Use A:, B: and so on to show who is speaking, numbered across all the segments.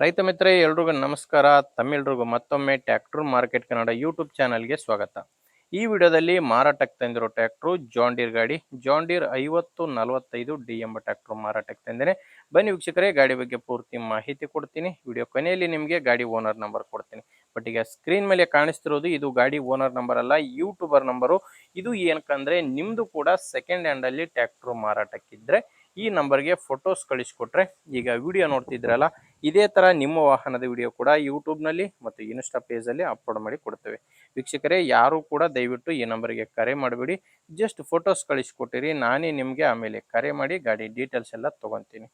A: ರೈತ ಮಿತ್ರ ಎಲ್ರಿಗೂ ನಮಸ್ಕಾರ. ತಮ್ಮೆಲ್ರಿಗೂ ಮತ್ತೊಮ್ಮೆ ಟ್ರ್ಯಾಕ್ಟರ್ ಮಾರ್ಕೆಟ್ ಕನ್ನಡ ಯೂಟ್ಯೂಬ್ ಚಾನಲ್ಗೆ ಸ್ವಾಗತ. ಈ ವಿಡಿಯೋದಲ್ಲಿ ಮಾರಾಟಕ್ಕೆ ತಂದಿರೋ ಟ್ರ್ಯಾಕ್ಟ್ರು ಜಾನ್ ಡೀರ್ ಗಾಡಿ ಜಾನ್ ಡೀರ್ 5045 ಡಿ ಎಂಬ ಟ್ರ್ಯಾಕ್ಟರ್ ಮಾರಾಟಕ್ಕೆ ತಂದೇನೆ. ಬನ್ನಿ ವೀಕ್ಷಕರೇ, ಗಾಡಿ ಬಗ್ಗೆ ಪೂರ್ತಿ ಮಾಹಿತಿ ಕೊಡ್ತೀನಿ. ವಿಡಿಯೋ ಕೊನೆಯಲ್ಲಿ ನಿಮಗೆ ಗಾಡಿ ಓನರ್ ನಂಬರ್ ಕೊಡ್ತೀನಿ. ಬಟ್ ಈಗ ಸ್ಕ್ರೀನ್ ಮೇಲೆ ಕಾಣಿಸ್ತಿರೋದು ಇದು ಗಾಡಿ ಓನರ್ ನಂಬರ್ ಅಲ್ಲ, ಯೂಟ್ಯೂಬರ್ ನಂಬರು. ಇದು ಏನಕ್ಕಂದ್ರೆ ನಿಮ್ದು ಕೂಡ ಸೆಕೆಂಡ್ ಹ್ಯಾಂಡ್ ಅಲ್ಲಿ ಟ್ರ್ಯಾಕ್ಟರ್ ಮಾರಾಟಕ್ಕಿದ್ರೆ ಈ ನಂಬರ್ಗೆ ಫೋಟೋಸ್ ಕಳಿಸ್ಕೊಟ್ರೆ, ಈಗ ವಿಡಿಯೋ ನೋಡ್ತಿದ್ರಲ್ಲ ಇದೇ ತರ ನಿಮ್ಮ ವಾಹನದ ವಿಡಿಯೋ ಕೂಡ ಯೂಟ್ಯೂಬ್ನಲ್ಲಿ ಮತ್ತು ಇನ್ಸ್ಟಾ ಪೇಜಲ್ಲಿ ಅಪ್ಲೋಡ್ ಮಾಡಿ ಕೊಡ್ತೇವೆ. ವೀಕ್ಷಕರೇ, ಯಾರು ಕೂಡ ದಯವಿಟ್ಟು ಈ ನಂಬರ್ಗೆ ಕರೆ ಮಾಡಬೇಡಿ. ಜಸ್ಟ್ ಫೋಟೋಸ್ ಕಳಿಸ್ಕೊಟ್ಟಿರಿ, ನಾನೇ ನಿಮಗೆ ಆಮೇಲೆ ಕರೆ ಮಾಡಿ ಗಾಡಿ ಡೀಟೇಲ್ಸ್ ಎಲ್ಲ ತೊಗೊತೀನಿ.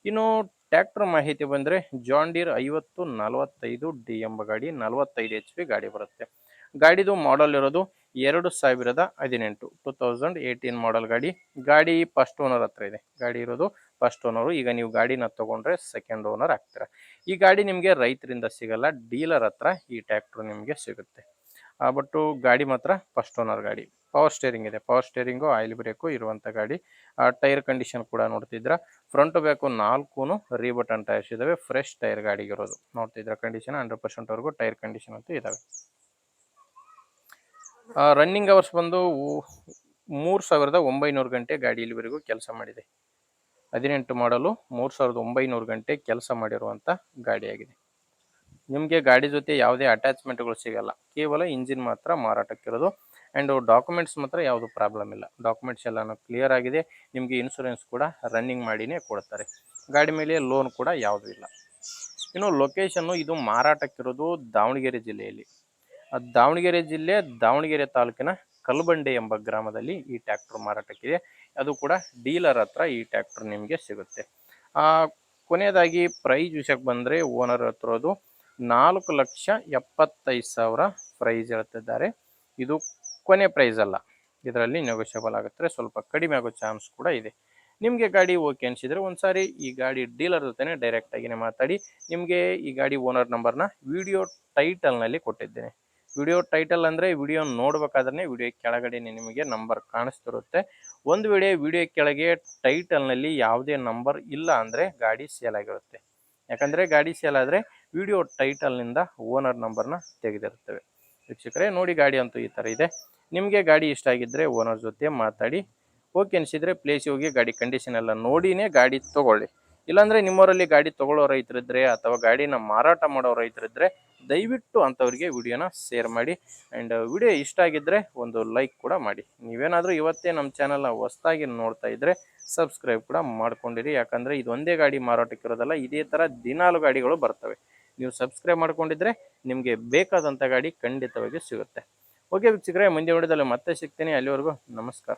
A: ಇನ್ನು ಟ್ರ್ಯಾಕ್ಟರ್ ಮಾಹಿತಿ ಬಂದರೆ ಜಾನ್ ಡೀರ್ 5045 ಡಿ ಎಂಬ ಗಾಡಿ 45 HP ಗಾಡಿ ಬರುತ್ತೆ. ಗಾಡಿದು ಮಾಡಲ್ ಇರೋದು 2018 2018 ಮಾಡಲ್ ಗಾಡಿ. ಗಾಡಿ ಫಸ್ಟ್ ಓನರ್ ಹತ್ರ ಇದೆ. ಗಾಡಿ ಇರೋದು ಫಸ್ಟ್ ಓನರು. ಈಗ ನೀವು ಗಾಡಿನ ತಗೊಂಡ್ರೆ ಸೆಕೆಂಡ್ ಓನರ್ ಆಗ್ತೀರಾ. ಈ ಗಾಡಿ ನಿಮಗೆ ರೈತರಿಂದ ಸಿಗಲ್ಲ, ಡೀಲರ್ ಹತ್ರ ಈ ಟ್ರ್ಯಾಕ್ಟರ್ ನಿಮಗೆ ಸಿಗುತ್ತೆ. ಬಟ್ಟು ಗಾಡಿ ಮಾತ್ರ ಫಸ್ಟ್ ಓನರ್ ಗಾಡಿ. ಪವರ್ ಸ್ಟೇರಿಂಗ್ ಇದೆ, ಪವರ್ ಸ್ಟೇರಿಂಗು ಆಯಿಲ್ ಬ್ರೇಕು ಇರುವಂಥ ಗಾಡಿ. ಟೈರ್ ಕಂಡೀಷನ್ ಕೂಡ ನೋಡ್ತಿದ್ರ, ಫ್ರಂಟ್ ಬ್ಯಾಕು 4 ರೀಬಟನ್ ಟೈರ್ಸ್ ಇದಾವೆ. ಫ್ರೆಶ್ ಟೈರ್ ಗಾಡಿಗೆ ಇರೋದು ನೋಡ್ತಿದ್ರ. ಕಂಡೀಷನ್ 100% ವರೆಗೂ ಟೈರ್ ಕಂಡೀಷನ್ ಅಂತೂ ಇದಾವೆ. ರನ್ನಿಂಗ್ ಅವರ್ಸ್ ಬಂದು 3900 ಗಂಟೆ ಗಾಡಿ ಇಲ್ಲಿವರೆಗೂ ಕೆಲಸ ಮಾಡಿದೆ. 18 ಮಾಡಲು 3900 ಗಂಟೆ ಕೆಲಸ ಮಾಡಿರುವಂಥ ಗಾಡಿಯಾಗಿದೆ. ನಿಮಗೆ ಗಾಡಿ ಜೊತೆ ಯಾವುದೇ ಅಟ್ಯಾಚ್ಮೆಂಟ್ಗಳು ಸಿಗಲ್ಲ, ಕೇವಲ ಇಂಜಿನ್ ಮಾತ್ರ ಮಾರಾಟಕ್ಕಿರೋದು. ಆ್ಯಂಡ್ ಡಾಕ್ಯುಮೆಂಟ್ಸ್ ಮಾತ್ರ ಯಾವುದು ಪ್ರಾಬ್ಲಮ್ ಇಲ್ಲ, ಡಾಕ್ಯುಮೆಂಟ್ಸ್ ಎಲ್ಲನೂ ಕ್ಲಿಯರ್ ಆಗಿದೆ. ನಿಮಗೆ ಇನ್ಶೂರೆನ್ಸ್ ಕೂಡ ರನ್ನಿಂಗ್ ಮಾಡಿನೇ ಕೊಡ್ತಾರೆ. ಗಾಡಿ ಮೇಲೆ ಲೋನ್ ಕೂಡ ಯಾವುದೂ ಇಲ್ಲ. ಇನ್ನು ಲೊಕೇಶನ್ನು, ಇದು ಮಾರಾಟಕ್ಕಿರೋದು ದಾವಣಗೆರೆ ಜಿಲ್ಲೆಯಲ್ಲಿ. ದಾವಣಗೆರೆ ಜಿಲ್ಲೆ ದಾವಣಗೆರೆ ತಾಲೂಕಿನ ಕಲ್ಬಂಡೆ ಎಂಬ ಗ್ರಾಮದಲ್ಲಿ ಈ ಟ್ರ್ಯಾಕ್ಟರ್ ಮಾರಾಟಕ್ಕಿದೆ. ಅದು ಕೂಡ ಡೀಲರ್ ಹತ್ರ ಈ ಟ್ರ್ಯಾಕ್ಟರ್ ನಿಮಗೆ ಸಿಗುತ್ತೆ. ಕೊನೆಯದಾಗಿ ಪ್ರೈಸ್ ವಿಷಯಕ್ಕೆ ಬಂದರೆ ಓನರ್ ಹತ್ತಿರೋದು 4,75,000 ಪ್ರೈಸ್ ಹೇಳ್ತಿದ್ದಾರೆ. ಇದು ಕೊನೆ ಪ್ರೈಸ್ ಅಲ್ಲ, ಇದರಲ್ಲಿ ನೆಗೋಷಿಯಬಲ್ ಆಗುತ್ತೆ, ಸ್ವಲ್ಪ ಕಡಿಮೆ ಆಗೋ ಚಾನ್ಸ್ ಕೂಡ ಇದೆ. ನಿಮಗೆ ಗಾಡಿ ಓಕೆ ಅನಿಸಿದರೆ ಒಂದ್ಸಾರಿ ಈ ಗಾಡಿ ಡೀಲರ್ ಜೊತೆ ಡೈರೆಕ್ಟಾಗಿಯೇ ಮಾತಾಡಿ. ನಿಮಗೆ ಈ ಗಾಡಿ ಓನರ್ ನಂಬರ್ನ ವಿಡಿಯೋ ಟೈಟಲ್ನಲ್ಲಿ ಕೊಟ್ಟಿದ್ದೇನೆ. ವಿಡಿಯೋ ಟೈಟಲ್ ಅಂದರೆ ವಿಡಿಯೋ ನೋಡ್ಬೇಕಾದ್ರೆ ವಿಡಿಯೋ ಕೆಳಗಡೆ ನಿಮಗೆ ನಂಬರ್ ಕಾಣಿಸ್ತಿರುತ್ತೆ. ಒಂದು ವೇಳೆ ವಿಡಿಯೋ ಕೆಳಗೆ ಟೈಟಲ್ನಲ್ಲಿ ಯಾವುದೇ ನಂಬರ್ ಇಲ್ಲ ಅಂದರೆ ಗಾಡಿ ಸೇಲ್ ಆಗಿರುತ್ತೆ. ಯಾಕಂದರೆ ಗಾಡಿ ಸೇಲ್ ಆದರೆ ವಿಡಿಯೋ ಟೈಟಲ್ನಿಂದ ಓನರ್ ನಂಬರ್ನ ತೆಗೆದಿರ್ತೇವೆ. ವೀಕ್ಷಕರೇ ನೋಡಿ, ಗಾಡಿ ಅಂತೂ ಈ ಥರ ಇದೆ. ನಿಮಗೆ ಗಾಡಿ ಇಷ್ಟ ಆಗಿದ್ದರೆ ಓನರ್ ಜೊತೆ ಮಾತಾಡಿ. ಓಕೆ ಅನಿಸಿದರೆ ಪ್ಲೇಸಿಗೆ ಹೋಗಿ ಗಾಡಿ ಕಂಡೀಷನ್ ಎಲ್ಲ ನೋಡಿನೇ ಗಾಡಿ ತೊಗೊಳ್ಳಿ. ಇಲ್ಲಾಂದರೆ ನಿಮ್ಮವರಲ್ಲಿ ಗಾಡಿ ತೊಗೊಳ್ಳೋ ರೈತರಿದ್ದರೆ ಅಥವಾ ಗಾಡಿನ ಮಾರಾಟ ಮಾಡೋ ರೈತರಿದ್ದರೆ ದಯವಿಟ್ಟು ಅಂಥವ್ರಿಗೆ ವಿಡಿಯೋನ ಶೇರ್ ಮಾಡಿ. ಆ್ಯಂಡ್ ವಿಡಿಯೋ ಇಷ್ಟ ಆಗಿದ್ದರೆ ಒಂದು ಲೈಕ್ ಕೂಡ ಮಾಡಿ. ನೀವೇನಾದರೂ ಇವತ್ತೇ ನಮ್ಮ ಚಾನಲ್ನ ಹೊಸದಾಗಿ ನೋಡ್ತಾ ಇದ್ದರೆ ಸಬ್ಸ್ಕ್ರೈಬ್ ಕೂಡ ಮಾಡ್ಕೊಂಡಿರಿ. ಯಾಕಂದರೆ ಇದು ಒಂದೇ ಗಾಡಿ ಮಾರಾಟಕ್ಕಿರೋದಲ್ಲ, ಇದೇ ಥರ ದಿನಾಲು ಗಾಡಿಗಳು ಬರ್ತವೆ. ನೀವು ಸಬ್ಸ್ಕ್ರೈಬ್ ಮಾಡ್ಕೊಂಡಿದ್ರೆ ನಿಮಗೆ ಬೇಕಾದಂಥ ಗಾಡಿ ಖಂಡಿತವಾಗಿ ಸಿಗುತ್ತೆ. ಓಕೆ ವೀಕ್ಷಕರೇ, ಮುಂದೆ ವಿಡಿಯೋದಲ್ಲಿ ಮತ್ತೆ ಸಿಗ್ತೀನಿ. ಅಲ್ಲಿವರೆಗೂ ನಮಸ್ಕಾರ.